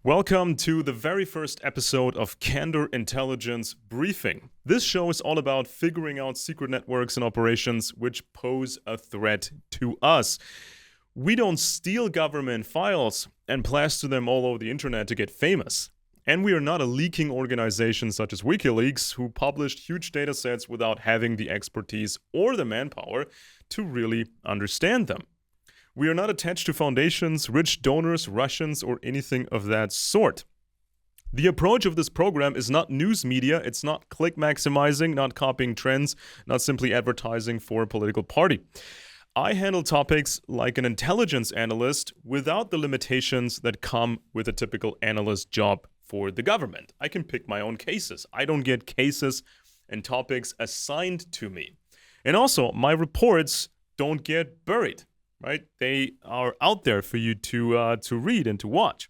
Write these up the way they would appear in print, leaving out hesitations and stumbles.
Welcome to the very first episode of Candor Intelligence Briefing. This show is all about figuring out secret networks and operations which pose a threat to us. We don't steal government files and plaster them all over the internet to get famous. And we are not a leaking organization such as WikiLeaks who published huge datasets without having the expertise or the manpower to really understand them. We are not attached to foundations, rich donors, Russians, or anything of that sort. The approach of this program is not news media, it's not click maximizing, not copying trends, not simply advertising for a political party. I handle topics like an intelligence analyst without the limitations that come with a typical analyst job for the government. I can pick my own cases. I don't get cases and topics assigned to me. And also, my reports don't get buried. Right? They are out there for you to read and to watch.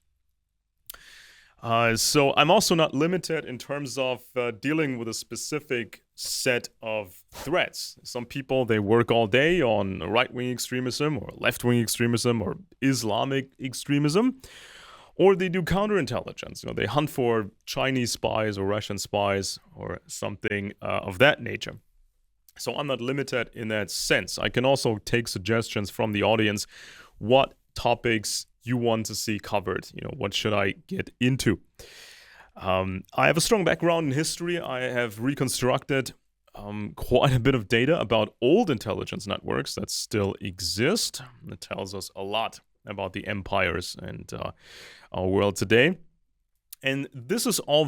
So I'm also not limited in terms of dealing with a specific set of threats. Some people, they work all day on right-wing extremism or left-wing extremism or Islamic extremism, or they do counterintelligence. They hunt for Chinese spies or Russian spies or something of that nature. So I'm not limited in that sense. I can also take suggestions from the audience. What topics you want to see covered? What should I get into? I have a strong background in history. I have reconstructed quite a bit of data about old intelligence networks that still exist. It tells us a lot about the empires and our world today. And this is all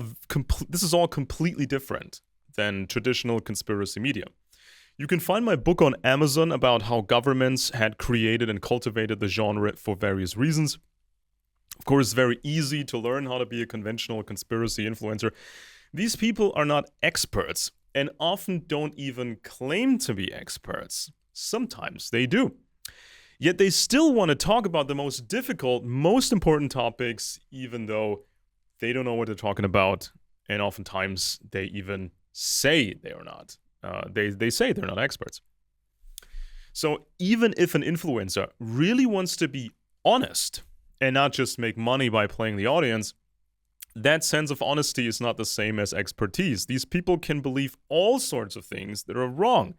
completely different than traditional conspiracy media. You can find my book on Amazon about how governments had created and cultivated the genre for various reasons. Of course, it's very easy to learn how to be a conventional conspiracy influencer. These people are not experts and often don't even claim to be experts. Sometimes they do. Yet they still want to talk about the most difficult, most important topics, even though they don't know what they're talking about. And oftentimes they even say they are not. They say they're not experts. So even if an influencer really wants to be honest and not just make money by playing the audience, that sense of honesty is not the same as expertise. These people can believe all sorts of things that are wrong.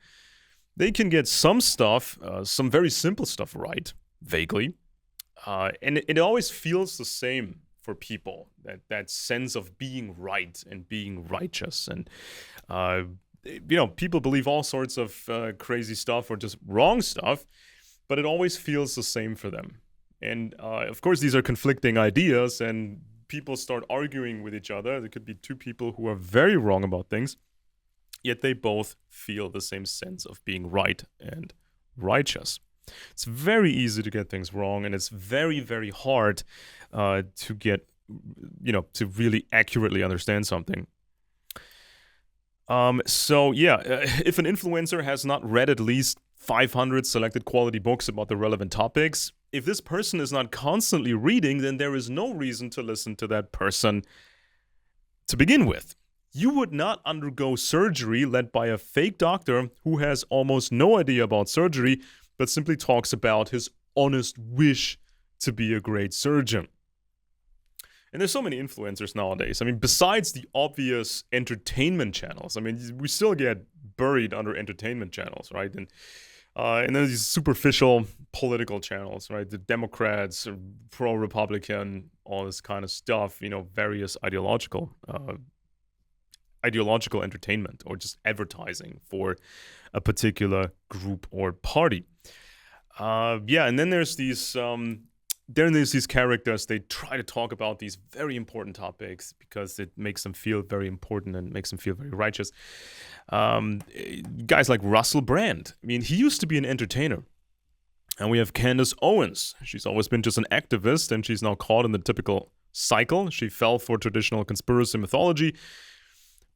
They can get some stuff, some very simple stuff right, vaguely. And it always feels the same for people, that sense of being right and being righteous. And people believe all sorts of crazy stuff or just wrong stuff, but it always feels the same for them. And of course, these are conflicting ideas, and people start arguing with each other. There could be two people who are very wrong about things, yet they both feel the same sense of being right and righteous. It's very easy to get things wrong, and it's very, very hard to get, to really accurately understand something. If an influencer has not read at least 500 selected quality books about the relevant topics, if this person is not constantly reading, then there is no reason to listen to that person to begin with. You would not undergo surgery led by a fake doctor who has almost no idea about surgery, but simply talks about his honest wish to be a great surgeon. And there's so many influencers nowadays. Besides the obvious entertainment channels, we still get buried under entertainment channels, right? And then these superficial political channels, right? The Democrats, pro-Republican, all this kind of stuff, various ideological entertainment or just advertising for a particular group or party. And then there's these characters. They try to talk about these very important topics because it makes them feel very important and makes them feel very righteous. Guys like Russell Brand. He used to be an entertainer. And we have Candace Owens. She's always been just an activist, and she's now caught in the typical cycle. She fell for traditional conspiracy mythology,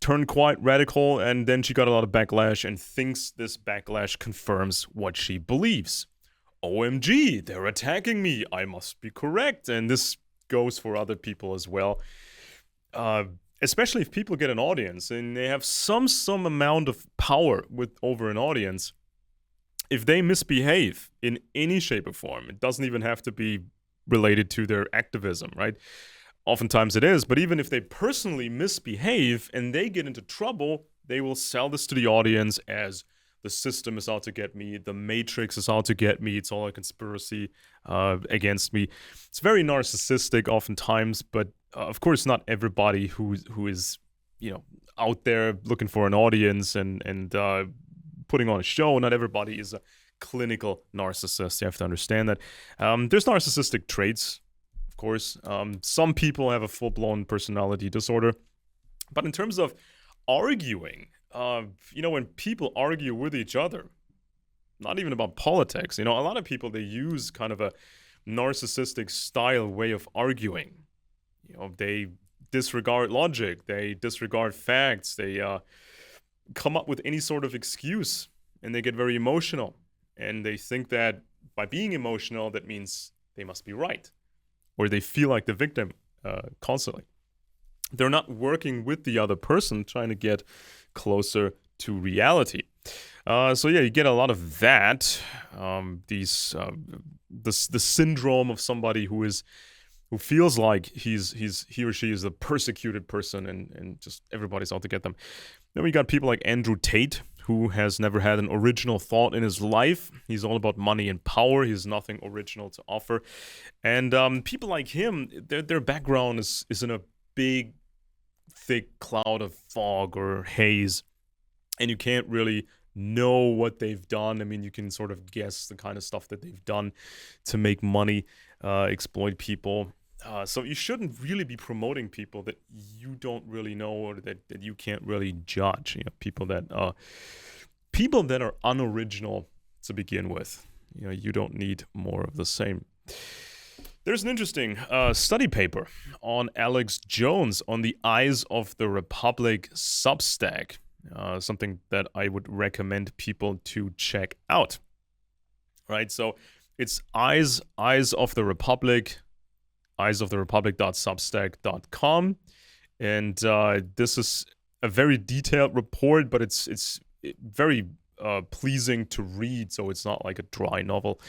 turned quite radical, and then she got a lot of backlash and thinks this backlash confirms what she believes. OMG, they're attacking me. I must be correct. And this goes for other people as well. Especially if people get an audience and they have some amount of power over an audience. If they misbehave in any shape or form, it doesn't even have to be related to their activism, right? Oftentimes it is, but even if they personally misbehave and they get into trouble, they will sell this to the audience as the system is out to get me, the Matrix is out to get me, it's all a conspiracy against me. It's very narcissistic oftentimes, but of course not everybody who is, out there looking for an audience and putting on a show, not everybody is a clinical narcissist. You have to understand that. There's narcissistic traits, of course. Some people have a full-blown personality disorder. But in terms of arguing, when people argue with each other, not even about politics, a lot of people, they use kind of a narcissistic style way of arguing. They disregard logic, they disregard facts, they come up with any sort of excuse, and they get very emotional. And they think that by being emotional, that means they must be right, or they feel like the victim constantly. They're not working with the other person, trying to get closer to reality. You get a lot of that. The syndrome of somebody who feels like he or she is a persecuted person, and just everybody's out to get them. Then we got people like Andrew Tate, who has never had an original thought in his life. He's all about money and power. He has nothing original to offer. And people like him, their background is in a big, thick cloud of fog or haze. And you can't really know what they've done. I mean, you can sort of guess the kind of stuff that they've done to make money, exploit people. So you shouldn't really be promoting people that you don't really know, or that you can't really judge. People that are unoriginal to begin with. You don't need more of the same. There's an interesting study paper on Alex Jones on the Eyes of the Republic Substack. Something that I would recommend people to check out. Right, so it's Eyes of the Republic. eyesoftherepublic.substack.com, and this is a very detailed report, but it's very pleasing to read, so it's not like a dry novel.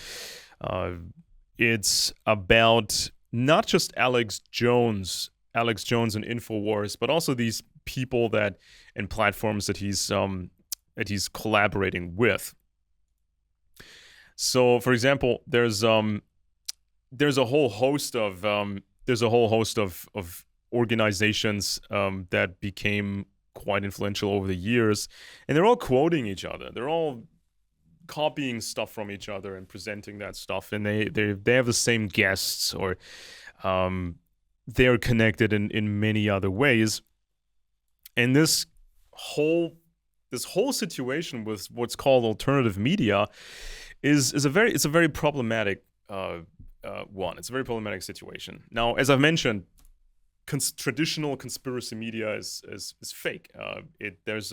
It's about not just Alex Jones and InfoWars, but also these people and platforms that he's collaborating with. So, for example, there's a whole host of organizations that became quite influential over the years, and they're all quoting each other. They're all copying stuff from each other and presenting that stuff, and they have the same guests, or they're connected in many other ways. And this whole situation with what's called alternative media is a very problematic one. It's a very problematic situation. Now, as I've mentioned, traditional conspiracy media is fake. There's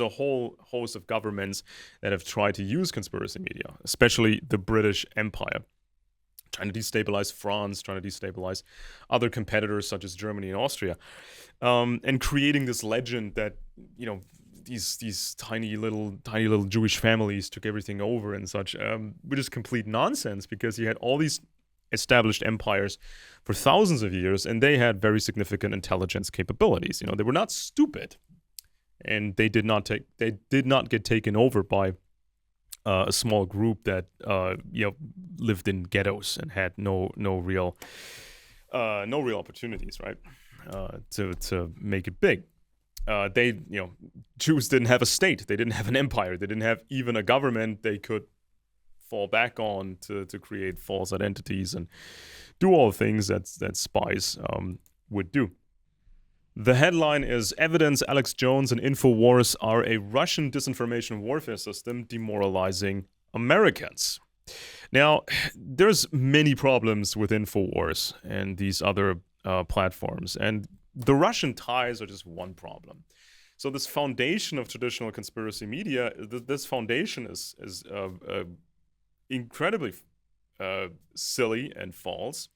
a whole host of governments that have tried to use conspiracy media, especially the British Empire, trying to destabilize France, trying to destabilize other competitors such as Germany and Austria, and creating this legend that these tiny little Jewish families took everything over and such, which is complete nonsense, because you had all these established empires for thousands of years, and they had very significant intelligence capabilities. They were not stupid, and they did not get taken over by a small group that lived in ghettos and had no real opportunities, right, to make it big. Jews didn't have a state, they didn't have an empire, they didn't have even a government they could fall back on to create false identities and do all the things that spies would do. The headline is: Evidence Alex Jones and InfoWars are a Russian disinformation warfare system demoralizing Americans. Now, there's many problems with InfoWars and these other platforms, and the Russian ties are just one problem. So this foundation of traditional conspiracy media, this foundation is incredibly silly and false,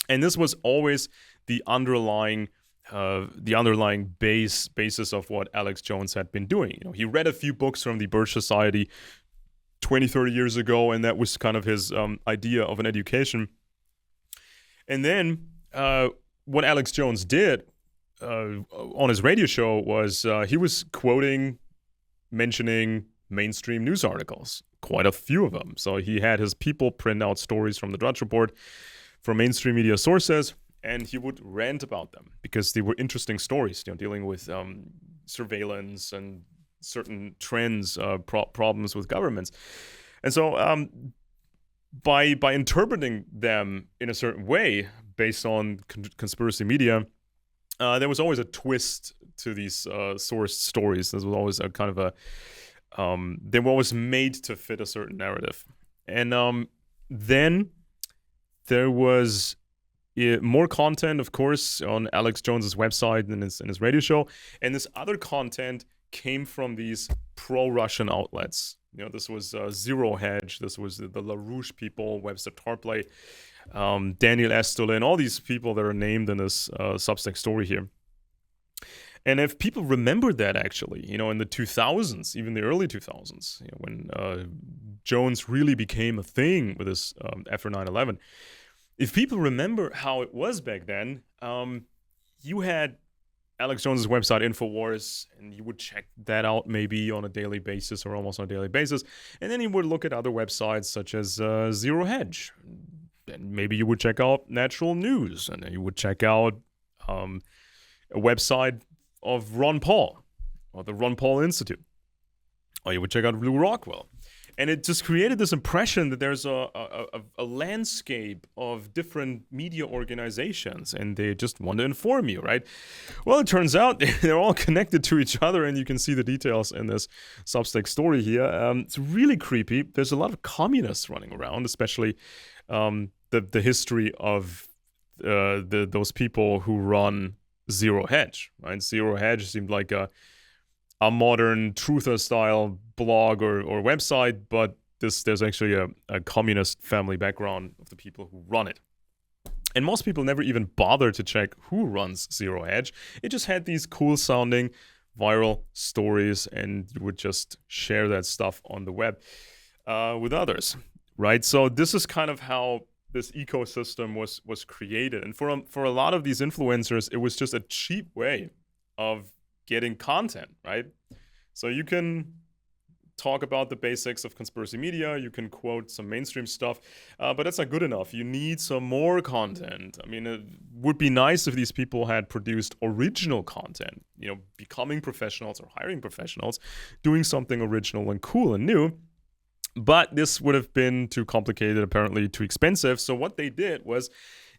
and this was always the underlying basis of what Alex Jones had been doing. He read a few books from the Birch Society 20, 30 years ago, and that was kind of his idea of an education. And then what Alex Jones did on his radio show was he was quoting, mentioning mainstream news articles, quite a few of them. So he had his people print out stories from the Drudge Report from mainstream media sources, and he would rant about them because they were interesting stories, dealing with surveillance and certain trends, problems with governments. And so by interpreting them in a certain way based on conspiracy media, there was always a twist to these source stories. There was always a kind of a they were always made to fit a certain narrative. And then there was more content, of course, on Alex Jones's website and his radio show. And this other content came from these pro-Russian outlets. This was Zero Hedge. This was the LaRouche people, Webster Tarpley, Daniel Estolin, all these people that are named in this Substack story here. And if people remember that, actually, in the 2000s, even the early 2000s, when Jones really became a thing with his after 9/11, if people remember how it was back then, you had Alex Jones's website, Infowars, and you would check that out maybe on a daily basis or almost on a daily basis. And then you would look at other websites such as Zero Hedge. And maybe you would check out Natural News, and then you would check out a website of Ron Paul or the Ron Paul Institute. Or you would check out Lou Rockwell. And it just created this impression that there's a landscape of different media organizations, and they just want to inform you, right? Well, it turns out they're all connected to each other, and you can see the details in this Substack story here. It's really creepy. There's a lot of communists running around, especially the history of those people who run Zero Hedge, right? Zero Hedge seemed like a modern truther-style blog or website, but there's actually a communist family background of the people who run it. And most people never even bother to check who runs Zero Hedge. It just had these cool-sounding viral stories, and you would just share that stuff on the web with others, right? So this is kind of how this ecosystem was created. And for a lot of these influencers, it was just a cheap way of getting content, right? So you can talk about the basics of conspiracy media, you can quote some mainstream stuff, but that's not good enough. You need some more content. I mean, it would be nice if these people had produced original content, becoming professionals or hiring professionals, doing something original and cool and new. But this would have been too complicated, apparently too expensive. So what they did was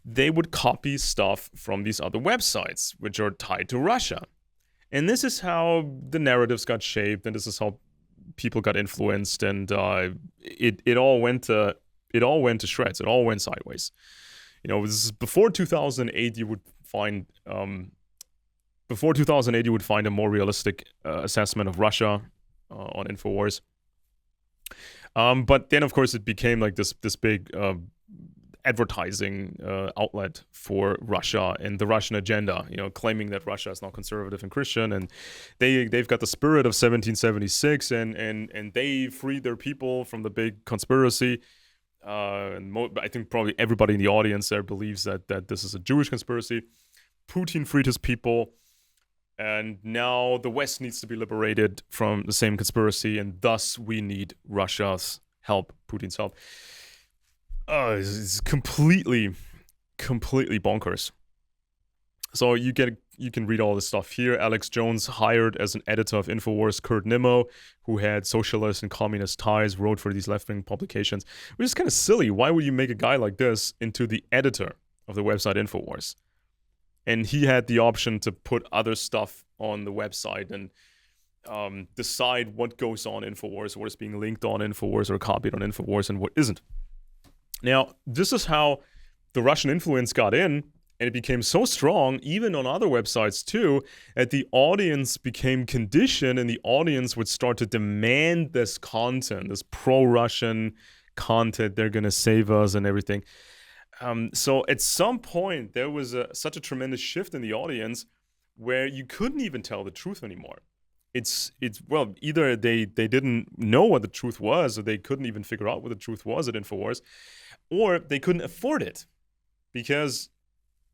they would copy stuff from these other websites, which are tied to Russia. And this is how the narratives got shaped, and this is how people got influenced, and it all went to shreds. It all went sideways. This is before 2008. You would find a more realistic assessment of Russia on Infowars. But then, of course, it became like this big advertising outlet for Russia and the Russian agenda, claiming that Russia is now conservative and Christian, and they've got the spirit of 1776, and they freed their people from the big conspiracy. I think probably everybody in the audience there believes that this is a Jewish conspiracy. Putin freed his people, and now the West needs to be liberated from the same conspiracy, and thus we need Russia's help, Putin's help. It's completely bonkers. So you can read all this stuff here. Alex Jones, hired as an editor of Infowars, Kurt Nimmo, who had socialist and communist ties, wrote for these left-wing publications, which is kind of silly. Why would you make a guy like this into the editor of the website Infowars? And he had the option to put other stuff on the website and decide what goes on Infowars, what is being linked on Infowars or copied on Infowars, and what isn't. Now, this is how the Russian influence got in, and it became so strong, even on other websites too, that the audience became conditioned, and the audience would start to demand this content, this pro-Russian content. They're going to save us and everything. So at some point, there was such a tremendous shift in the audience where you couldn't even tell the truth anymore. Well, either they didn't know what the truth was, or they couldn't even figure out what the truth was at Infowars, or they couldn't afford it because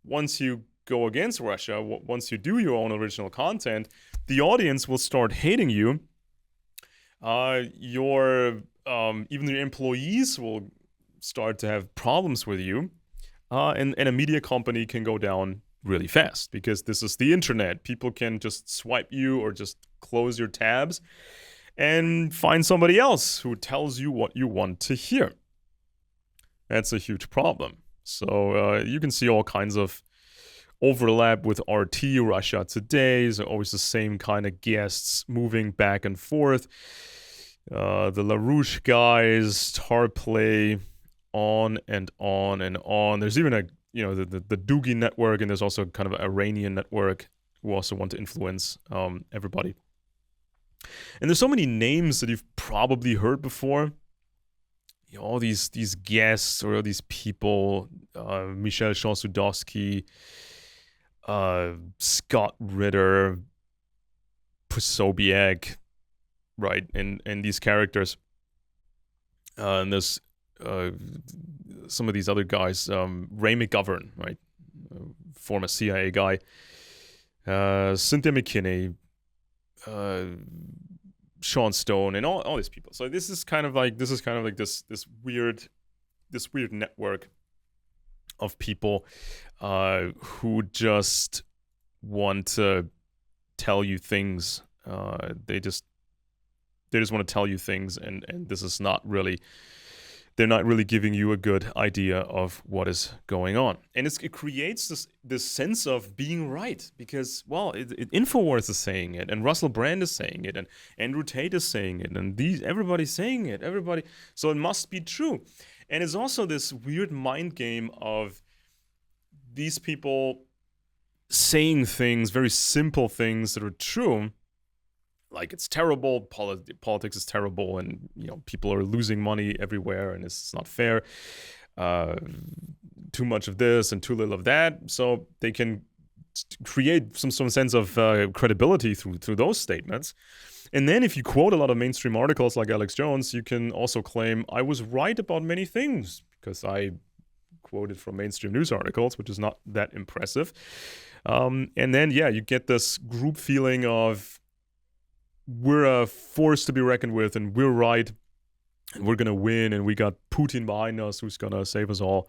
once you go against Russia, once you do your own original content, the audience will start hating you. Even your employees will start to have problems with you, and a media company can go down really fast because this is the internet. People can just swipe you or just close your tabs and find somebody else who tells you what you want to hear. That's a huge problem. So you can see all kinds of overlap with RT Russia today. So always the same kind of guests moving back and forth. The LaRouche guys, Tarplay, on and on and on. There's even the Doogie network, and there's also kind of an Iranian network who also want to influence everybody. And there's so many names that you've probably heard before. All these guests or all these people, Michel Chansudowski, Scott Ritter, Posobiec, right, and these characters. And there's some of these other guys, Ray McGovern, right, former CIA guy, Cynthia McKinney, Sean Stone, and all these people. So this is kind of like this weird network of people who just want to tell you things. They just want to tell you things, and this is not really. They're not really giving you a good idea of what is going on. And it creates this sense of being right because, well, InfoWars is saying it, and Russell Brand is saying it, and Andrew Tate is saying it, and everybody's saying it, so it must be true. And it's also this weird mind game of these people saying things, very simple things that are true, like it's terrible, politics is terrible, and people are losing money everywhere, and it's not fair. Too much of this and too little of that, so they can create some sense of credibility through those statements. And then if you quote a lot of mainstream articles like Alex Jones, you can also claim I was right about many things because I quoted from mainstream news articles, which is not that impressive. And then you get this group feeling of we're a force to be reckoned with, and we're right, and we're gonna win, and we got Putin behind us who's gonna save us all.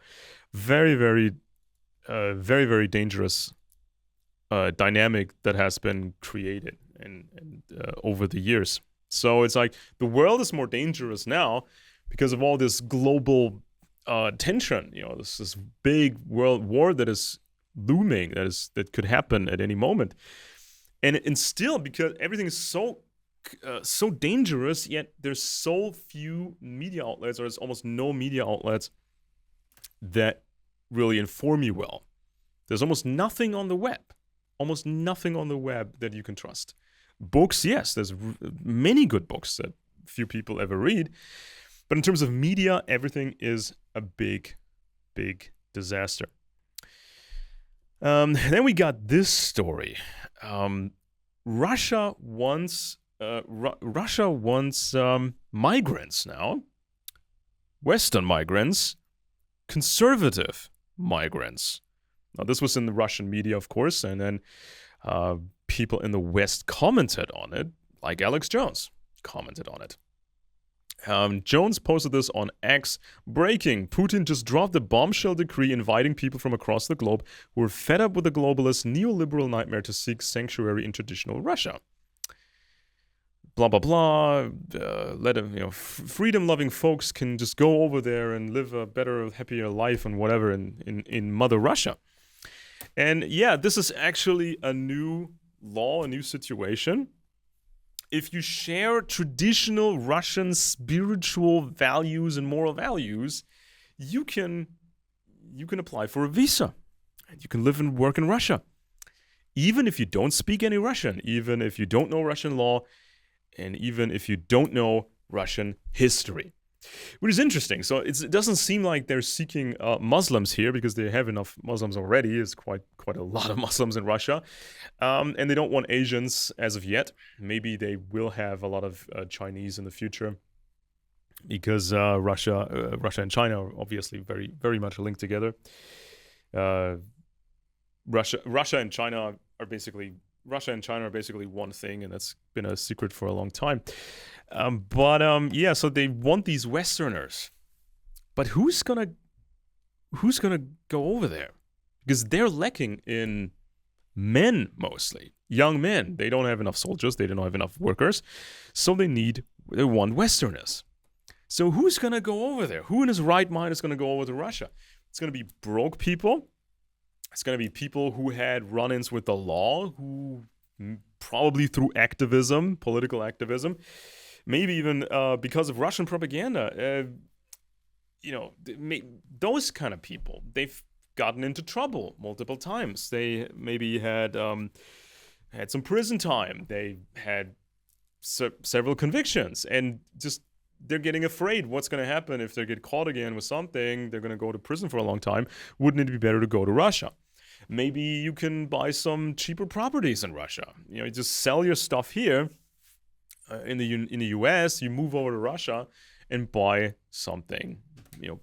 Very, very, very, very dangerous dynamic that has been created and over the years. So it's like the world is more dangerous now because of all this global tension. This big world war that is looming, that could happen at any moment. And still, because everything is so dangerous, yet there's so few media outlets, or there's almost no media outlets that really inform you well. There's almost nothing on the web that you can trust. Books, yes, there's many good books that few people ever read. But in terms of media, everything is a big, big disaster. Then we got this story. Russia wants migrants now, Western migrants, conservative migrants. Now, this was in the Russian media, of course, and then people in the West commented on it, like Alex Jones commented on it. Jones posted this on X. Breaking: Putin just dropped a bombshell decree inviting people from across the globe who are fed up with the globalist neoliberal nightmare to seek sanctuary in traditional Russia. Blah, blah, blah. Let them, freedom-loving folks can just go over there and live a better, happier life and whatever in Mother Russia. And this is actually a new law, a new situation. If you share traditional Russian spiritual values and moral values, you can apply for a visa. And you can live and work in Russia. Even if you don't speak any Russian, even if you don't know Russian law, and even if you don't know Russian history. Which is interesting. So it doesn't seem like they're seeking Muslims here because they have enough Muslims already. It's quite a lot of Muslims in Russia. And they don't want Asians as of yet. Maybe they will have a lot of Chinese in the future because Russia and China are obviously very, very much linked together. Russia and China are basically one thing, and that's been a secret for a long time. Yeah, so they want these Westerners, but who's gonna go over there? Because they're lacking in men, mostly young men. They don't have enough soldiers. They don't have enough workers, so they want Westerners. So who's gonna go over there? Who in his right mind is gonna go over to Russia? It's gonna be broke people. It's gonna be people who had run-ins with the law, who probably through activism, political activism, maybe even because of Russian propaganda. Those kind of people. They've gotten into trouble multiple times. They maybe had some prison time. They had several convictions, and just they're getting afraid what's going to happen if they get caught again with something. They're going to go to prison for a long time. Wouldn't it be better to go to Russia? Maybe you can buy some cheaper properties in Russia. You just sell your stuff here in the US. You move over to Russia and buy something.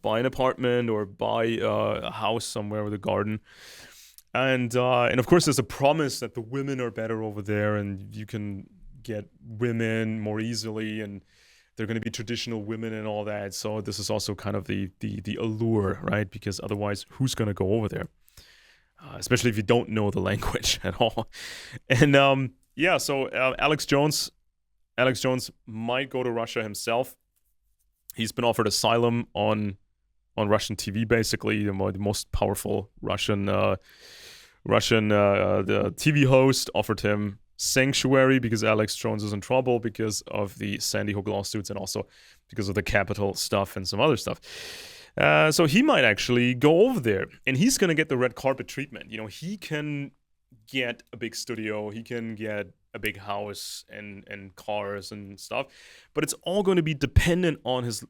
Buy an apartment or buy a house somewhere with a garden. And of course, there's a promise that the women are better over there, and you can get women more easily, and they're going to be traditional women and all that. So this is also kind of the allure, right? Because otherwise, who's going to go over there? Especially if you don't know the language at all. And so Alex Jones might go to Russia himself. He's been offered asylum on Russian TV, basically the most powerful Russian the TV host offered him sanctuary because Alex Jones is in trouble because of the Sandy Hook lawsuits and also because of the Capitol stuff and some other stuff. So he might actually go over there, and he's going to get the red carpet treatment. He can get a big studio, he can get a big house and cars and stuff, but it's all going to be dependent on his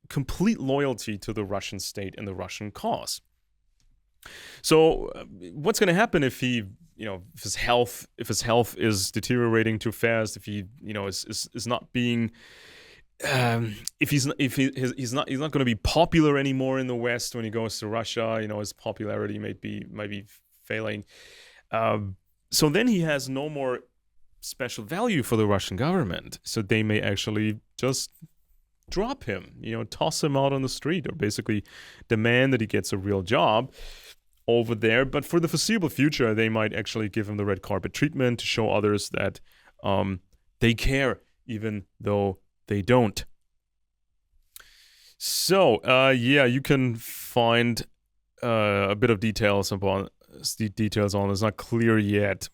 complete loyalty to the Russian state and the Russian cause. So what's going to happen if if his health is deteriorating too fast, if he is not being if he's not going to be popular anymore in the West when he goes to Russia, his popularity might be failing. So then he has no more special value for the Russian government. So they may actually just drop him, toss him out on the street, or basically demand that he gets a real job over there. But for the foreseeable future, they might actually give him the red carpet treatment to show others that they care, even though they don't. So, you can find a bit of details on. It's not clear yet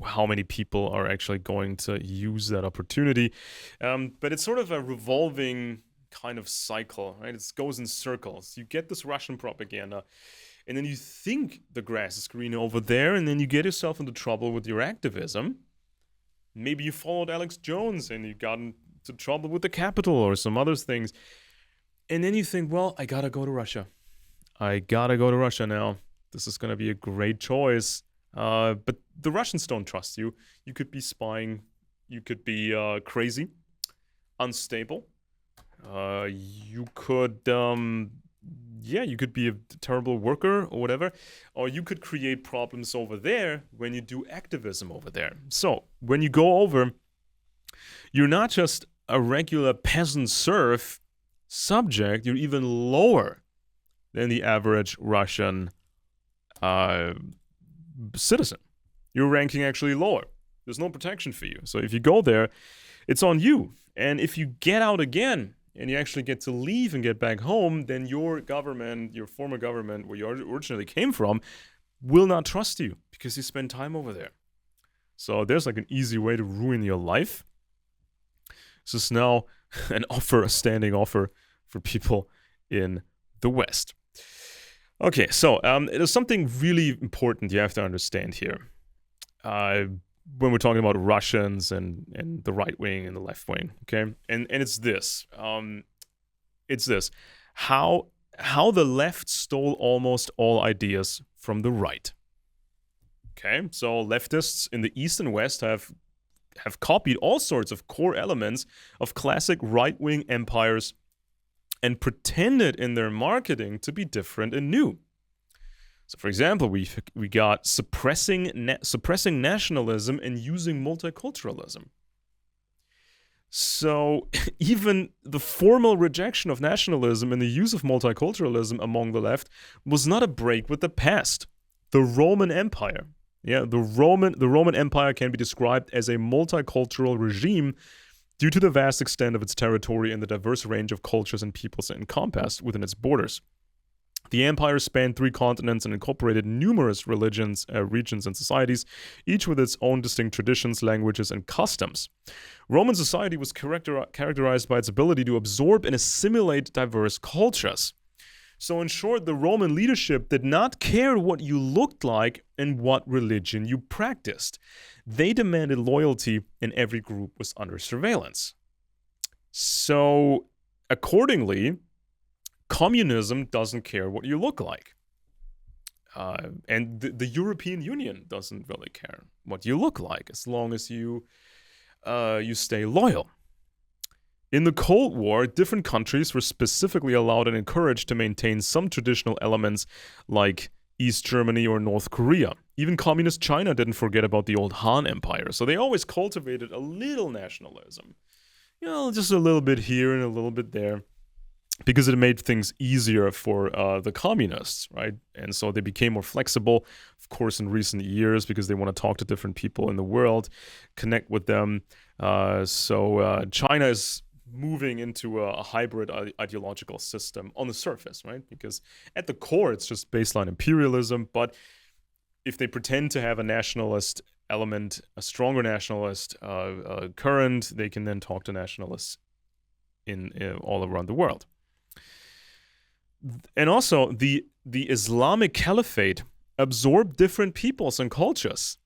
how many people are actually going to use that opportunity. But it's sort of a revolving kind of cycle, right? It goes in circles. You get this Russian propaganda, and then you think the grass is green over there, and then you get yourself into trouble with your activism. Maybe you followed Alex Jones, and you got into trouble with the Capitol or some other things. And then you think, well, I gotta go to Russia. I gotta go to Russia now. This is going to be a great choice. But the Russians don't trust you. You could be spying. You could be crazy, unstable. You could be a terrible worker or whatever. Or you could create problems over there when you do activism over there. So when you go over, you're not just a regular peasant serf subject. You're even lower than the average Russian citizen. You're ranking actually lower. There's no protection for you. So if you go there, it's on you. And if you get out again and you actually get to leave and get back home, then your government, your former government, where you originally came from, will not trust you because you spend time over there. So there's like an easy way to ruin your life. This is now a standing offer for people in the West. Okay, so there's something really important you have to understand here when we're talking about Russians and the right wing and the left wing. Okay, and it's this. How the left stole almost all ideas from the right. Okay, so leftists in the East and West have copied all sorts of core elements of classic right-wing empires and pretended in their marketing to be different and new. So, for example, we got suppressing nationalism and using multiculturalism. So even the formal rejection of nationalism and the use of multiculturalism among the left was not a break with the past. The Roman Empire, the Roman Empire can be described as a multicultural regime due to the vast extent of its territory and the diverse range of cultures and peoples it encompassed within its borders. The empire spanned 3 continents and incorporated numerous religions, regions, and societies, each with its own distinct traditions, languages, and customs. Roman society was characterized by its ability to absorb and assimilate diverse cultures. So, in short, the Roman leadership did not care what you looked like and what religion you practiced. They demanded loyalty, and every group was under surveillance. So, accordingly, communism doesn't care what you look like. And the European Union doesn't really care what you look like as long as you stay loyal. In the Cold War, different countries were specifically allowed and encouraged to maintain some traditional elements like East Germany or North Korea. Even communist China didn't forget about the old Han Empire, so they always cultivated a little nationalism. Just a little bit here and a little bit there, because it made things easier for the communists, right? And so they became more flexible, of course, in recent years, because they want to talk to different people in the world, connect with them. So China is moving into a hybrid ideological system on the surface, right? Because at the core, it's just baseline imperialism. But if they pretend to have a nationalist element, a stronger nationalist current, they can then talk to nationalists in all around the world. And also, the Islamic Caliphate absorbed different peoples and cultures.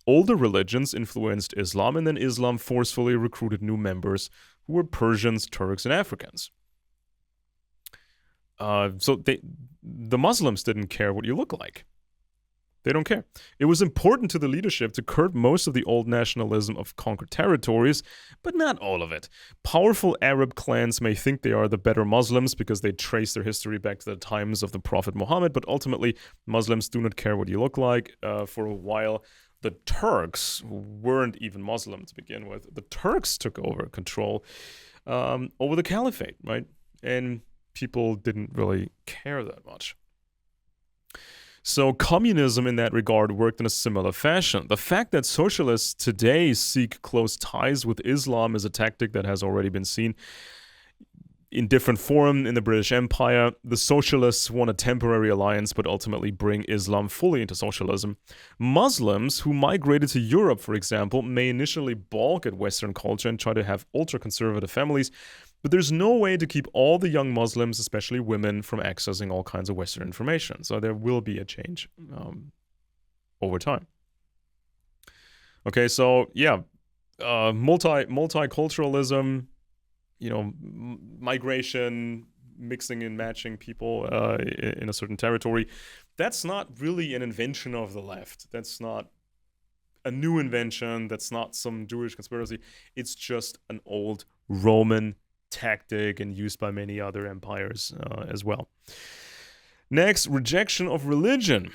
Older religions influenced Islam, and then Islam forcefully recruited new members who were Persians, Turks, and Africans. So the Muslims didn't care what you look like. They don't care. It was important to the leadership to curb most of the old nationalism of conquered territories, but not all of it. Powerful Arab clans may think they are the better Muslims because they trace their history back to the times of the Prophet Muhammad, but ultimately, Muslims do not care what you look like. For a while, the Turks, who weren't even Muslim to begin with, the Turks took over control over the caliphate, right? And people didn't really care that much. So communism in that regard worked in a similar fashion. The fact that socialists today seek close ties with Islam is a tactic that has already been seen in different form in the British Empire. The socialists want a temporary alliance, but ultimately bring Islam fully into socialism. Muslims who migrated to Europe, for example, may initially balk at Western culture and try to have ultra-conservative families, but there's no way to keep all the young Muslims, especially women, from accessing all kinds of Western information. So there will be a change over time. Okay, so yeah, multiculturalism, migration, mixing and matching people in a certain territory. That's not really an invention of the left. That's not a new invention. That's not some Jewish conspiracy. It's just an old Roman tactic and used by many other empires as well. Next, rejection of religion.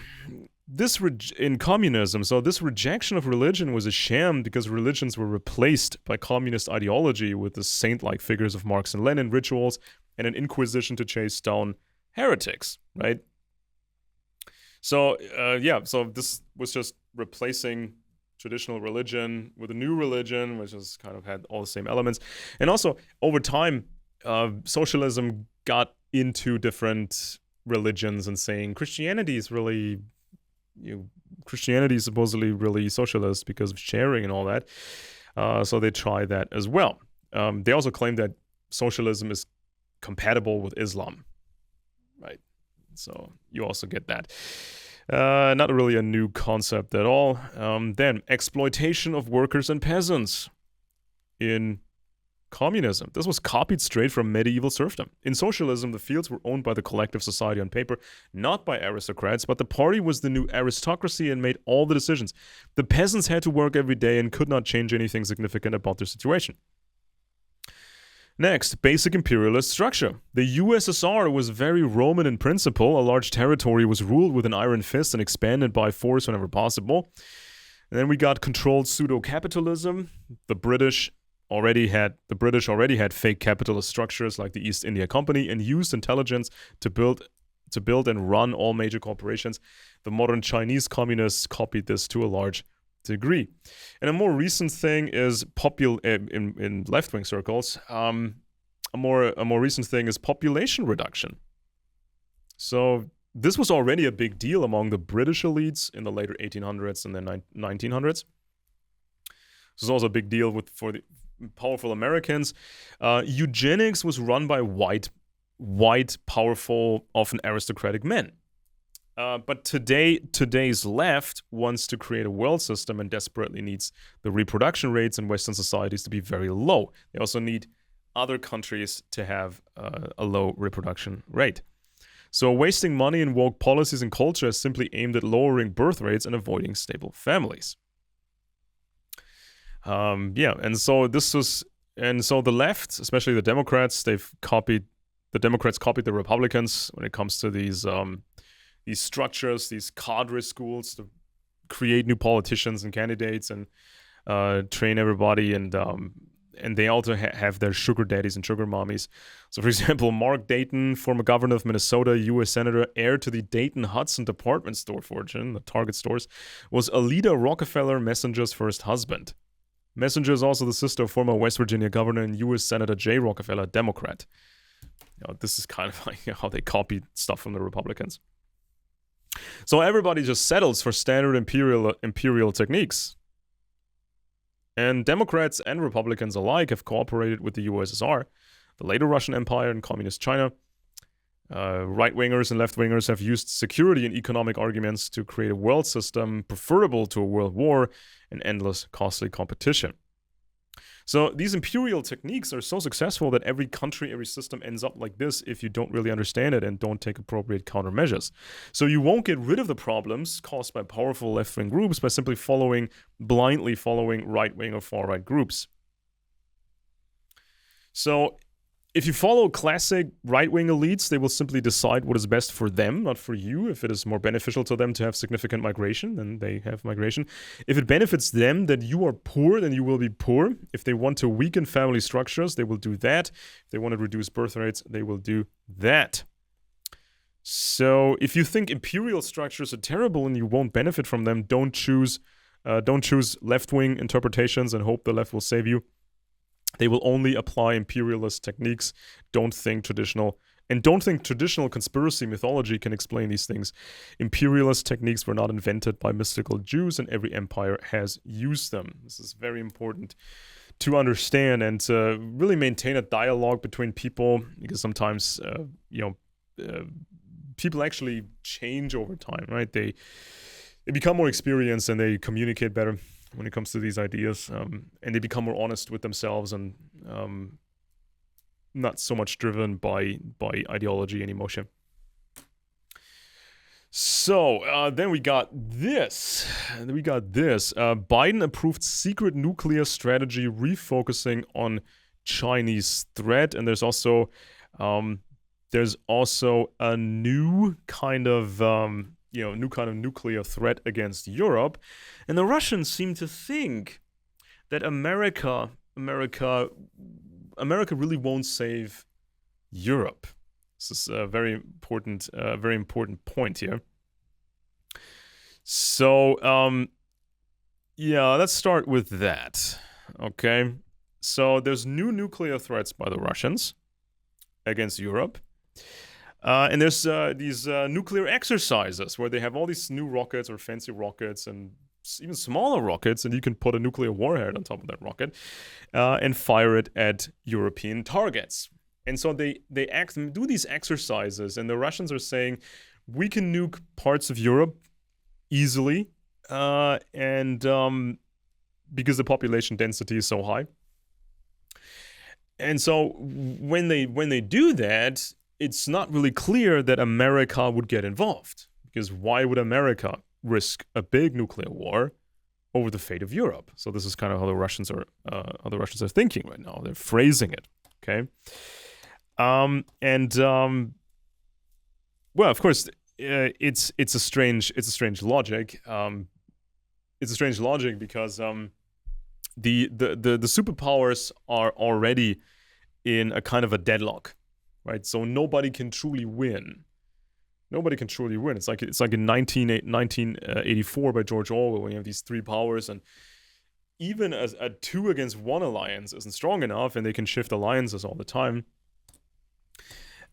In communism, so this rejection of religion was a sham because religions were replaced by communist ideology with the saint-like figures of Marx and Lenin, rituals, and an inquisition to chase down heretics, right? So, so this was just replacing traditional religion with a new religion, which has kind of had all the same elements. And also, over time, socialism got into different religions and saying Christianity is really, Christianity is supposedly really socialist because of sharing and all that. So they try that as well. They also claim that socialism is compatible with Islam, right? So you also get that. Not really a new concept at all. Then, exploitation of workers and peasants in communism. This was copied straight from medieval serfdom. In socialism, the fields were owned by the collective society on paper, not by aristocrats, but the party was the new aristocracy and made all the decisions. The peasants had to work every day and could not change anything significant about their situation. Next, basic imperialist structure. The USSR was very Roman in principle. A large territory was ruled with an iron fist and expanded by force whenever possible. And then we got controlled pseudo-capitalism. The British already had fake capitalist structures like the East India Company and used intelligence to build and run all major corporations. The modern Chinese communists copied this to a large degree. And a more recent thing is in left-wing circles. A more recent thing is population reduction. So this was already a big deal among the British elites in the later 1800s and the 1900s. This was also a big deal for the powerful Americans. Eugenics was run by white, powerful, often aristocratic men. But today's left wants to create a world system and desperately needs the reproduction rates in Western societies to be very low. They also need other countries to have a low reproduction rate. So wasting money in woke policies and culture is simply aimed at lowering birth rates and avoiding stable families. And so the left, especially the Democrats, copied the Republicans when it comes to these structures, these cadre schools to create new politicians and candidates and train everybody, and they also have their sugar daddies and sugar mommies. So, for example, Mark Dayton, former governor of Minnesota, U.S. senator, heir to the Dayton-Hudson department store fortune, the Target stores, was Alida Rockefeller Messenger's first husband. Messenger is also the sister of former West Virginia governor and U.S. Senator Jay Rockefeller, Democrat. This is kind of like how they copied stuff from the Republicans. So everybody just settles for standard imperial techniques. And Democrats and Republicans alike have cooperated with the USSR, the later Russian Empire, and Communist China. Right-wingers and left-wingers have used security and economic arguments to create a world system preferable to a world war and endless costly competition. So these imperial techniques are so successful that every country, every system ends up like this if you don't really understand it and don't take appropriate countermeasures. So you won't get rid of the problems caused by powerful left-wing groups by simply blindly following right-wing or far-right groups. So if you follow classic right-wing elites, they will simply decide what is best for them, not for you. If it is more beneficial to them to have significant migration, then they have migration. If it benefits them that you are poor, then you will be poor. If they want to weaken family structures, they will do that. If they want to reduce birth rates, they will do that. So if you think imperial structures are terrible and you won't benefit from them, don't choose left-wing interpretations and hope the left will save you. They will only apply imperialist techniques. Don't think traditional conspiracy mythology can explain these things. Imperialist techniques were not invented by mystical Jews, and every empire has used them. This is very important to understand and to really maintain a dialogue between people, because sometimes people actually change over time, right? They become more experienced and they communicate better when it comes to these ideas, and they become more honest with themselves and not so much driven by ideology and emotion. So then we got this. Biden approved secret nuclear strategy refocusing on Chinese threat, and there's also a new kind of nuclear threat against Europe. And the Russians seem to think that America really won't save Europe. This is a very important point here. So, let's start with that. Okay. So there's new nuclear threats by the Russians against Europe. And there's these nuclear exercises where they have all these new rockets or fancy rockets and even smaller rockets, and you can put a nuclear warhead on top of that rocket and fire it at European targets. And so they do these exercises, and the Russians are saying, we can nuke parts of Europe easily, and because the population density is so high. And so when they do that, it's not really clear that America would get involved, because why would America risk a big nuclear war over the fate of Europe? So this is kind of how the Russians are thinking right now. They're phrasing it. Okay. Well, of course, it's a strange logic. It's a strange logic because the superpowers are already in a kind of a deadlock, right? So nobody can truly win. Nobody can truly win. It's like in 1984 by George Orwell, when you have these three powers, and even as a 2 against 1 alliance isn't strong enough, and they can shift alliances all the time.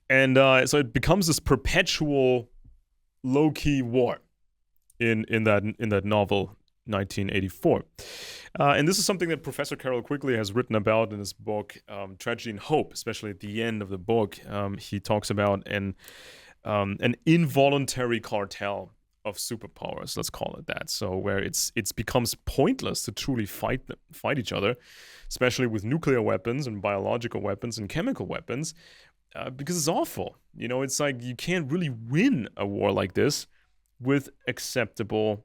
And so it becomes this perpetual low-key war in that novel 1984. And this is something that Professor Carroll Quigley has written about in his book Tragedy and Hope, especially at the end of the book. He talks about an involuntary cartel of superpowers, let's call it that. So where it's becomes pointless to truly fight each other, especially with nuclear weapons and biological weapons and chemical weapons, because it's awful. You know, it's like you can't really win a war like this with acceptable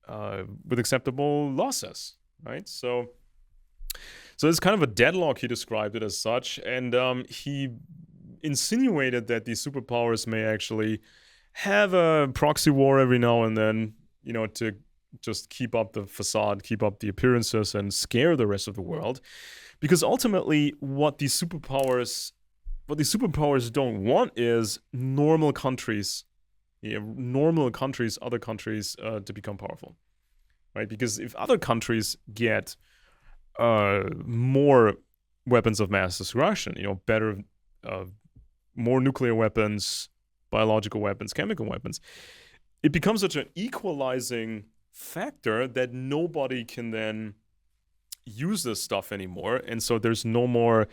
losses, right? So it's kind of a deadlock. He described it as such, and he insinuated that these superpowers may actually have a proxy war every now and then, you know, to just keep up the facade, keep up the appearances, and scare the rest of the world. Because ultimately, what these superpowers don't want is normal countries, other countries to become powerful, right? Because if other countries get more weapons of mass destruction, you know, better, more nuclear weapons, biological weapons, chemical weapons, it becomes such an equalizing factor that nobody can then use this stuff anymore. And so there's no more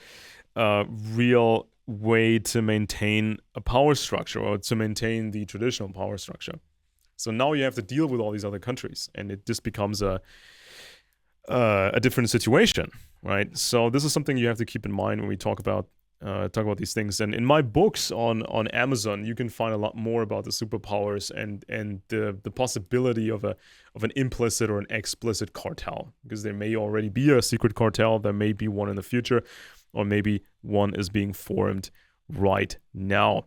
real way to maintain a power structure or to maintain the traditional power structure. So now you have to deal with all these other countries, and it just becomes a different situation, right? So this is something you have to keep in mind when we talk about these things. And in my books on Amazon, you can find a lot more about the superpowers and the possibility of an implicit or an explicit cartel, because there may already be a secret cartel, there may be one in the future, or maybe one is being formed right now.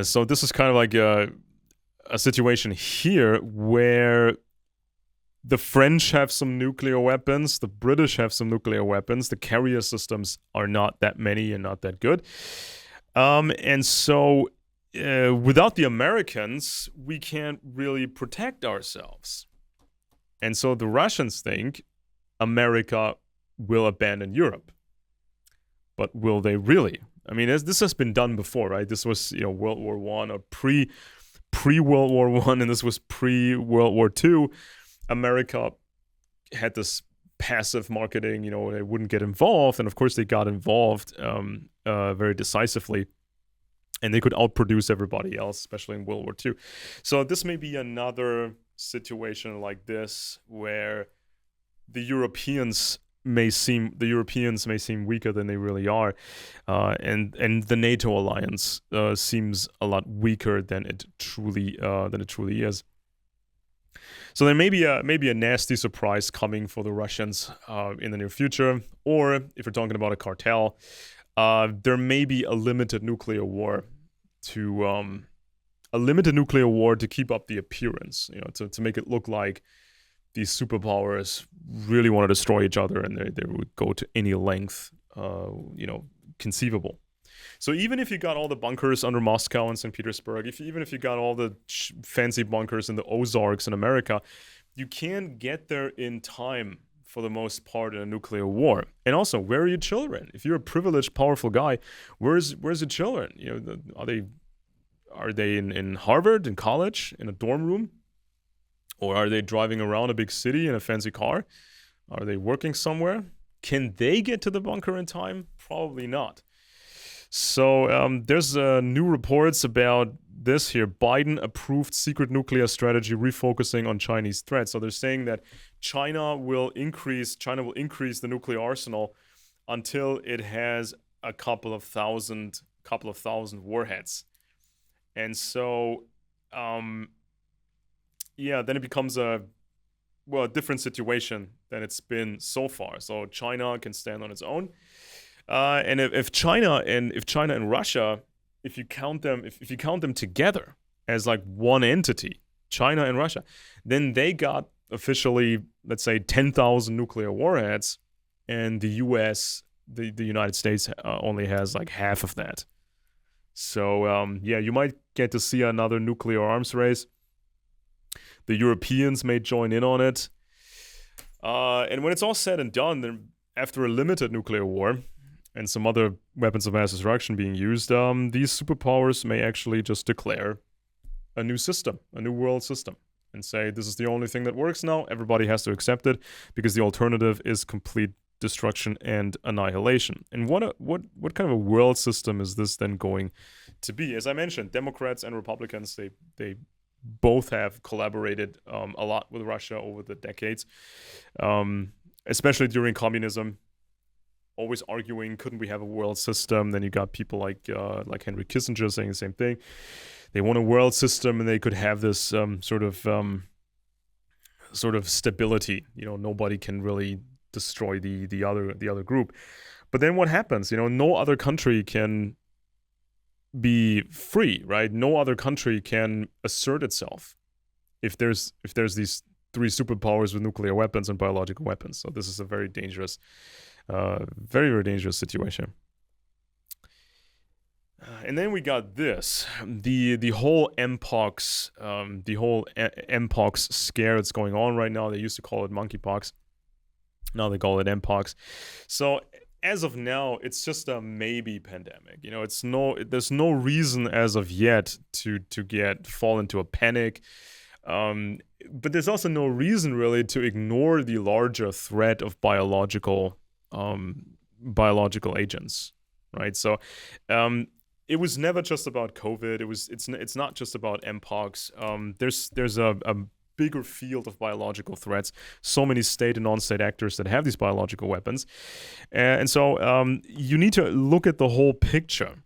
So this is kind of like a situation here where the French have some nuclear weapons, the British have some nuclear weapons, the carrier systems are not that many and not that good. And so without the Americans, we can't really protect ourselves. And so the Russians think America will abandon Europe. But will they really? I mean, this has been done before, right? This was, you know, World War I or pre-World War I, and this was pre-World War II. America had this passive marketing, you know, they wouldn't get involved. And of course, they got involved very decisively. And they could outproduce everybody else, especially in World War II. So this may be another situation like this where the Europeans may seem weaker than they really are, and the NATO alliance seems a lot weaker than it truly is. So there may be a nasty surprise coming for the Russians in the near future, or if we're talking about a cartel, there may be a limited nuclear war to keep up the appearance, you know, to make it look like these superpowers really want to destroy each other, and they would go to any length, you know, conceivable. So even if you got all the bunkers under Moscow and St. Petersburg, even if you got all the fancy bunkers in the Ozarks in America, you can't get there in time for the most part in a nuclear war. And also, where are your children? If you're a privileged, powerful guy, where's your children? You know, are they in Harvard, in college, in a dorm room? Or are they driving around a big city in a fancy car? Are they working somewhere? Can they get to the bunker in time? Probably not. So there's new reports about this here. Biden approved secret nuclear strategy refocusing on Chinese threats. So they're saying that China will increase the nuclear arsenal until it has a couple of thousand warheads. And so then it becomes a well, a different situation than it's been so far. So China can stand on its own, and if China and Russia, if you count them, if you count them together as like one entity, China and Russia, then they got officially, let's say, 10,000 nuclear warheads, and the U.S., the United States, only has like half of that. So yeah, you might get to see another nuclear arms race. The Europeans may join in on it. And when it's all said and done, then after a limited nuclear war and some other weapons of mass destruction being used, these superpowers may actually just declare a new system, a new world system, and say this is the only thing that works now. Everybody has to accept it because the alternative is complete destruction and annihilation. And what kind of a world system is this then going to be? As I mentioned, Democrats and Republicans, they both have collaborated a lot with Russia over the decades, especially during communism. Always arguing, couldn't we have a world system? Then you got people like Henry Kissinger saying the same thing. They want a world system, and they could have this sort of stability. You know, nobody can really destroy the other group. But then what happens? You know, no other country can be free, right? No other country can assert itself if there's these three superpowers with nuclear weapons and biological weapons. So this is a very dangerous, very, very dangerous situation. And then we got this, the whole MPox, MPox scare that's going on right now. They used to call it monkeypox. Now they call it MPox. So as of now, it's just a maybe pandemic. You know, there's no reason as of yet to fall into a panic. But there's also no reason really to ignore the larger threat of biological agents, right? So it was never just about COVID. It's not just about MPox. There's a bigger field of biological threats. So many state and non-state actors that have these biological weapons, and so you need to look at the whole picture.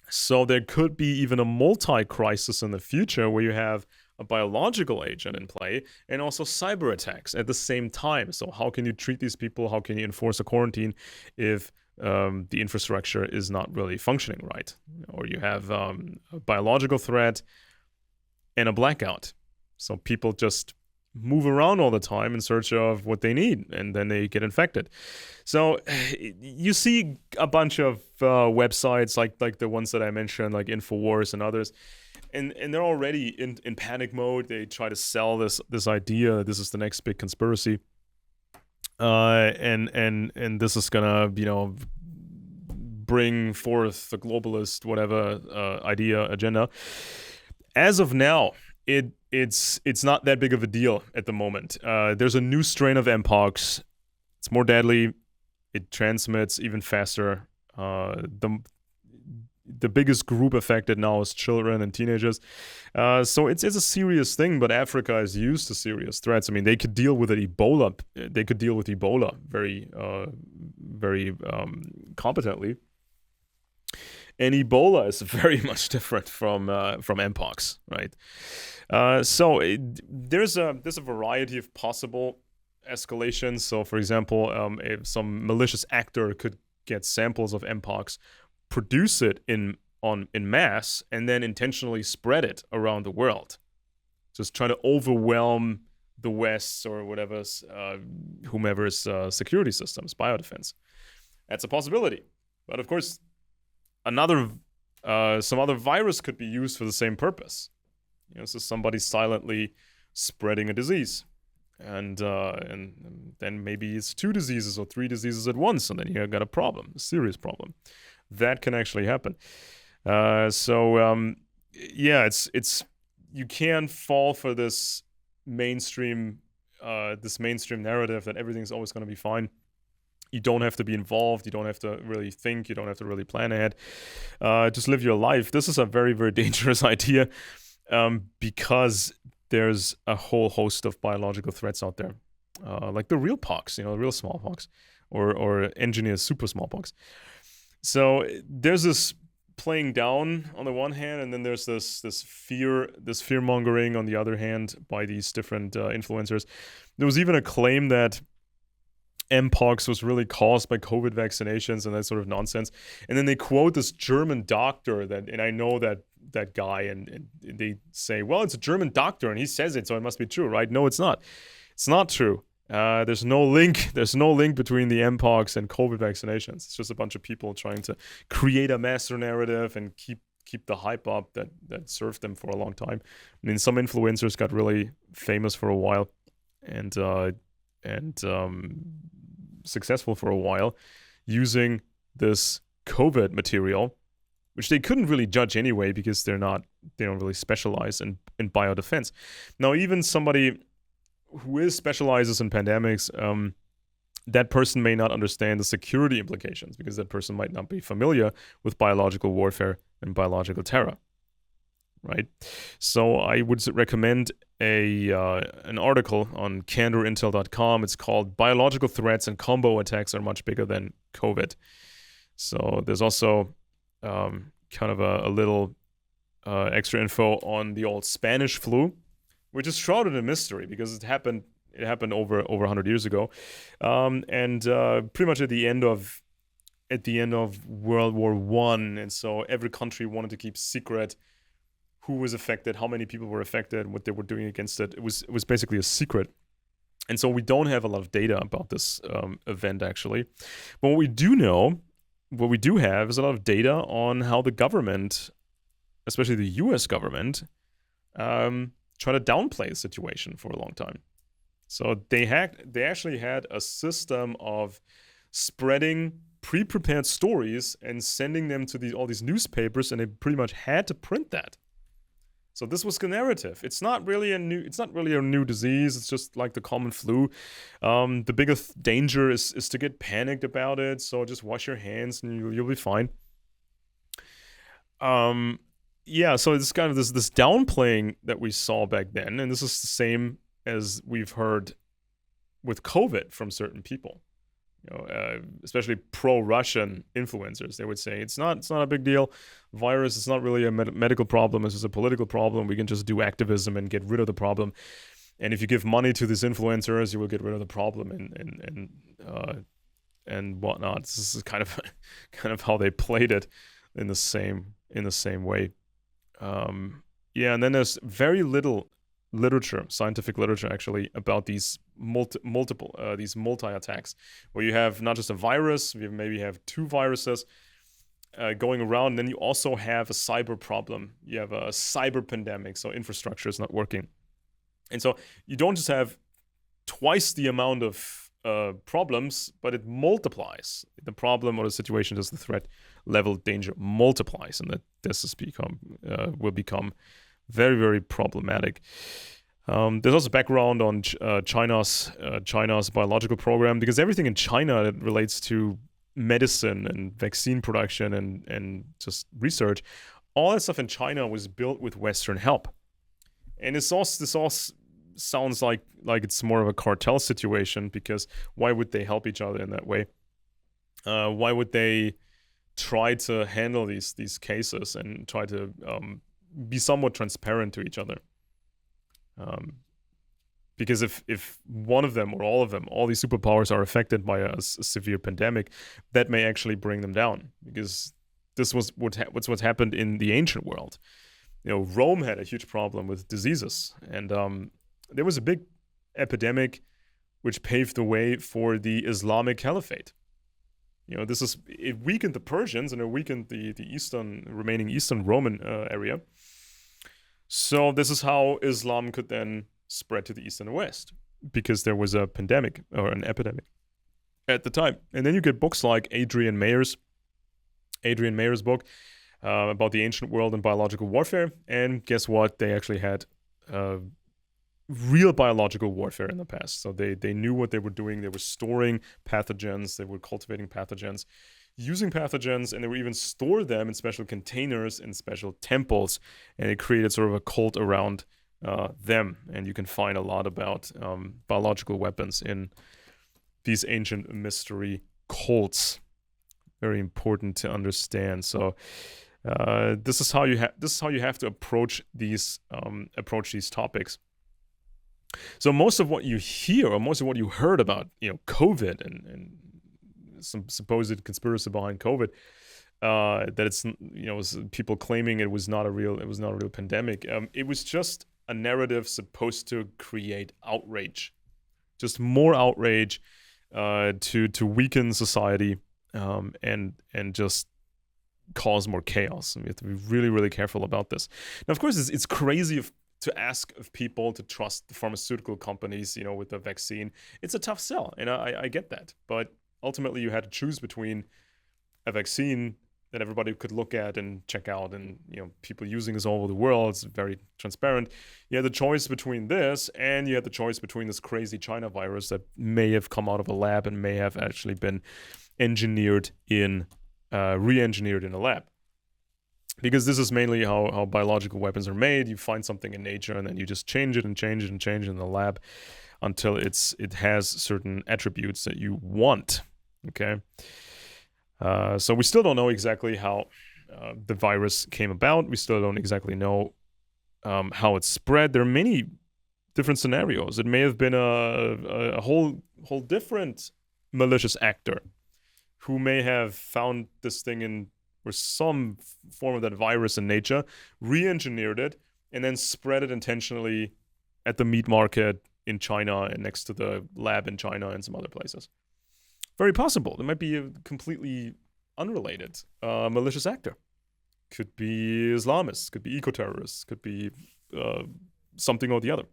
So there could be even a multi-crisis in the future where you have a biological agent in play and also cyber attacks at the same time. So how can you treat these people? How can you enforce a quarantine if the infrastructure is not really functioning right? Or you have a biological threat and a blackout. So people just move around all the time in search of what they need, and then they get infected. So you see a bunch of websites like the ones that I mentioned, like InfoWars and others, and they're already in panic mode. They try to sell this idea that this is the next big conspiracy, and this is gonna, you know, bring forth the globalist whatever agenda. As of now, it's not that big of a deal at the moment. There's a new strain of MPox. It's more deadly. It transmits even faster. The biggest group affected now is children and teenagers. So it's a serious thing, but Africa is used to serious threats. I mean, they could deal with Ebola. They could deal with Ebola very competently. And Ebola is very much different from MPox, right? So there's a variety of possible escalations. So, for example, if some malicious actor could get samples of MPox, produce it in mass, and then intentionally spread it around the world, just try to overwhelm the West's or whatever's whomever's security systems, biodefense. That's a possibility, but of course, some other virus could be used for the same purpose. You know, so somebody silently spreading a disease, and then maybe it's 2 diseases or 3 diseases at once, and then you got a problem, a serious problem. That can actually happen. Yeah, it's you can't fall for this mainstream narrative that everything's always going to be fine. You don't have to be involved. You don't have to really think. You don't have to really plan ahead. Just live your life. This is a very, very dangerous idea because there's a whole host of biological threats out there, like the real pox, the real smallpox, or engineered super smallpox. So there's this playing down on the one hand, and then there's this fear mongering on the other hand by these different influencers. There was even a claim that MPox was really caused by COVID vaccinations and that sort of nonsense. And then they quote this German doctor and I know that guy, and they say, well, it's a German doctor and he says it, so it must be true, right? No, it's not. It's not true. There's no link. There's no link between the MPox and COVID vaccinations. It's just a bunch of people trying to create a master narrative and keep the hype up that served them for a long time. I mean, some influencers got really famous for a while, and successful for a while, using this COVID material, which they couldn't really judge anyway because they don't really specialize in biodefense. Now, even somebody who specializes in pandemics, that person may not understand the security implications because that person might not be familiar with biological warfare and biological terror, right? So I would recommend an article on candorintel.com. It's called "Biological Threats and Combo Attacks Are Much Bigger Than COVID." So there's also kind of a little extra info on the old Spanish flu, which is shrouded in mystery because it happened over 100 years ago, and pretty much at the end of World War I, and so every country wanted to keep secret who was affected, how many people were affected, what they were doing against it. It was basically a secret, and so we don't have a lot of data about this event actually. But what we do have is a lot of data on how the government, especially the U.S. government, try to downplay the situation for a long time. So they actually had a system of spreading pre-prepared stories and sending them to all these newspapers, and they pretty much had to print that. So this was the narrative. It's not really a new disease. It's just like the common flu. The biggest danger is to get panicked about it. So just wash your hands and you'll be fine. Yeah, so it's kind of this downplaying that we saw back then, and this is the same as we've heard with COVID from certain people, especially pro-Russian influencers. They would say it's not a big deal. Virus is not really a medical problem. It's just a political problem. We can just do activism and get rid of the problem. And if you give money to these influencers, you will get rid of the problem and whatnot. This is kind of how they played it in the same way. And then there's very little scientific literature actually, about these multi-attacks, where you have not just a virus, you maybe have two viruses going around, and then you also have a cyber problem. You have a cyber pandemic, so infrastructure is not working. And so you don't just have twice the amount of problems, but it multiplies. The problem or the situation, as the threat level danger multiplies, and that this will become very, very problematic. There's also background on China's biological program, because everything in China that relates to medicine and vaccine production and just research, all that stuff in China was built with Western help. And this all sounds like it's more of a cartel situation, because why would they help each other in that way? Why would they try to handle these cases and try to be somewhat transparent to each other? Because if one of them or all of them, all these superpowers are affected by a severe pandemic, that may actually bring them down, because this was what happened in the ancient world. Rome had a huge problem with diseases, and there was a big epidemic which paved the way for the Islamic Caliphate. It weakened the Persians, and it weakened the remaining Eastern Roman area. So this is how Islam could then spread to the East and the West, because there was a pandemic or an epidemic at the time. And then you get books like Adrian Mayer's book about the ancient world and biological warfare. And guess what? They actually had real biological warfare in the past. So they knew what they were doing. They were storing pathogens. They were cultivating pathogens, using pathogens, and they would even store them in special containers in special temples, and it created sort of a cult around them. And you can find a lot about biological weapons in these ancient mystery cults. Very important to understand. So This is how you have to approach these topics. So most of what you hear, or most of what you heard about, COVID and some supposed conspiracy behind COVID, that it's people claiming it was not a real pandemic. It was just a narrative supposed to create outrage, just more outrage, to weaken society, and just cause more chaos. We have to be really, really careful about this. Now, of course, it's crazy to ask of people to trust the pharmaceutical companies, with the vaccine. It's a tough sell, and I get that. But ultimately, you had to choose between a vaccine that everybody could look at and check out, and people using this all over the world. It's very transparent. You had the choice between this, and you had the choice between this crazy China virus that may have come out of a lab and may have actually been re-engineered in a lab. Because this is mainly how biological weapons are made. You find something in nature, and then you just change it and change it and change it in the lab until it has certain attributes that you want. Okay. So we still don't know exactly how the virus came about. We still don't exactly know how it spread. There are many different scenarios. It may have been a whole different malicious actor who may have found this thing or some form of that virus in nature, re-engineered it, and then spread it intentionally at the meat market in China and next to the lab in China and some other places. Very possible. There might be a completely unrelated malicious actor. Could be Islamists, could be eco-terrorists, could be something or the other.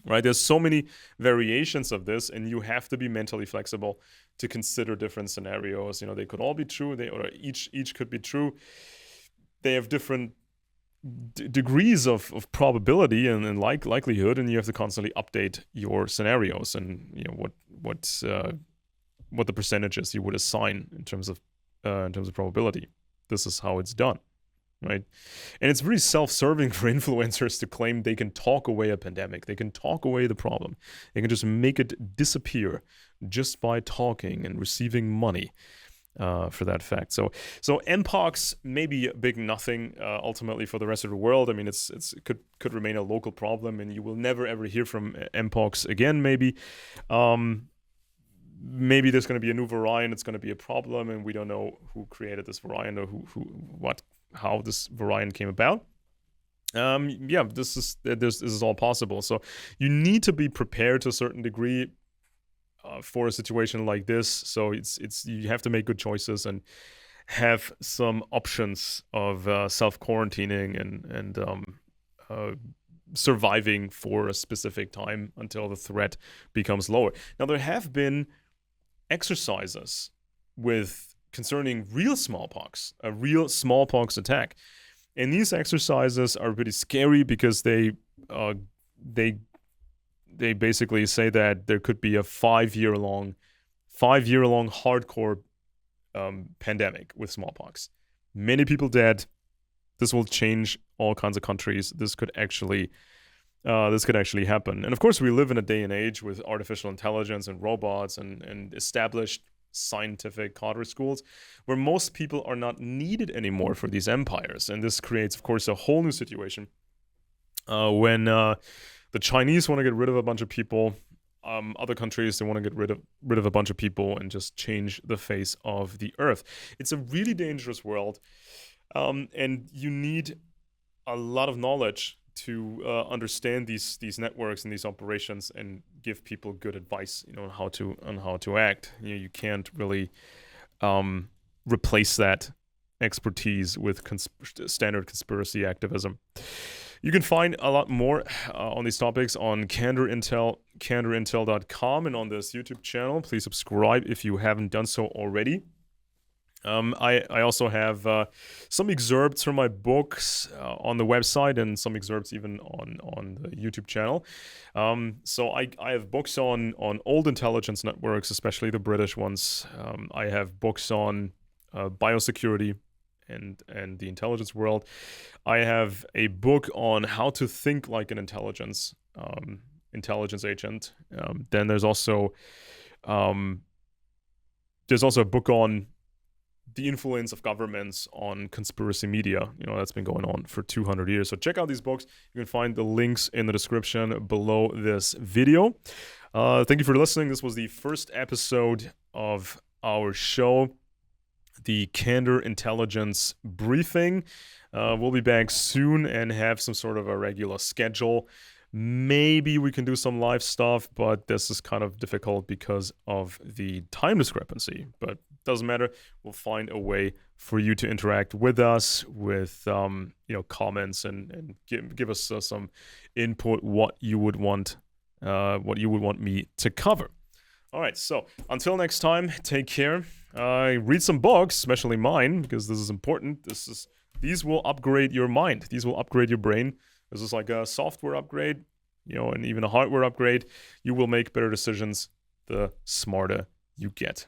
Right? There's so many variations of this, and you have to be mentally flexible to consider different scenarios. They could all be true, or each could be true. They have different degrees of probability and likelihood, and you have to constantly update your scenarios and what the percentages you would assign in terms of probability. This is how it's done. Right? And it's really self-serving for influencers to claim they can talk away a pandemic. They can talk away the problem. They can just make it disappear just by talking and receiving money for that fact. So MPox may be a big nothing ultimately for the rest of the world. I mean, it could remain a local problem, and you will never ever hear from MPox again. Maybe there's going to be a new variant. It's going to be a problem, and we don't know who created this variant or how this variant came about. This is all possible. So you need to be prepared to a certain degree for a situation like this. So you have to make good choices and have some options of self-quarantining and surviving for a specific time until the threat becomes lower. Now, there have been exercises concerning real smallpox, a real smallpox attack. And these exercises are pretty scary because they basically say that there could be a 5-year-long hardcore pandemic with smallpox. Many people dead. This will change all kinds of countries. This could actually happen. And of course, we live in a day and age with artificial intelligence and robots and established scientific cadre schools where most people are not needed anymore for these empires. And this creates, of course, a whole new situation when the Chinese want to get rid of a bunch of people. Other countries, they want to get rid of a bunch of people and just change the face of the earth. It's a really dangerous world, and you need a lot of knowledge to understand these networks and these operations and give people good advice, on how to act. You can't really replace that expertise with standard conspiracy activism. You can find a lot more on these topics on candorintel.com and on this YouTube channel. Please subscribe if you haven't done so already. I also have some excerpts from my books on the website and some excerpts even on the YouTube channel. So I have books on old intelligence networks, especially the British ones. I have books on biosecurity and the intelligence world. I have a book on how to think like an intelligence agent. Then there's also a book on the influence of governments on conspiracy media. That's been going on for 200 years. So check out these books. You can find the links in the description below this video. Thank you for listening. This was the first episode of our show, the Candor Intelligence Briefing. We'll be back soon and have some sort of a regular schedule. Maybe we can do some live stuff, but this is kind of difficult because of the time discrepancy. But doesn't matter. We'll find a way for you to interact with us with comments and give us some input what you would want me to cover. All right, so until next time, take care. Read some books, especially mine, because this is important. These will upgrade your mind. These will upgrade your brain. This is like a software upgrade, and even a hardware upgrade. You will make better decisions the smarter you get.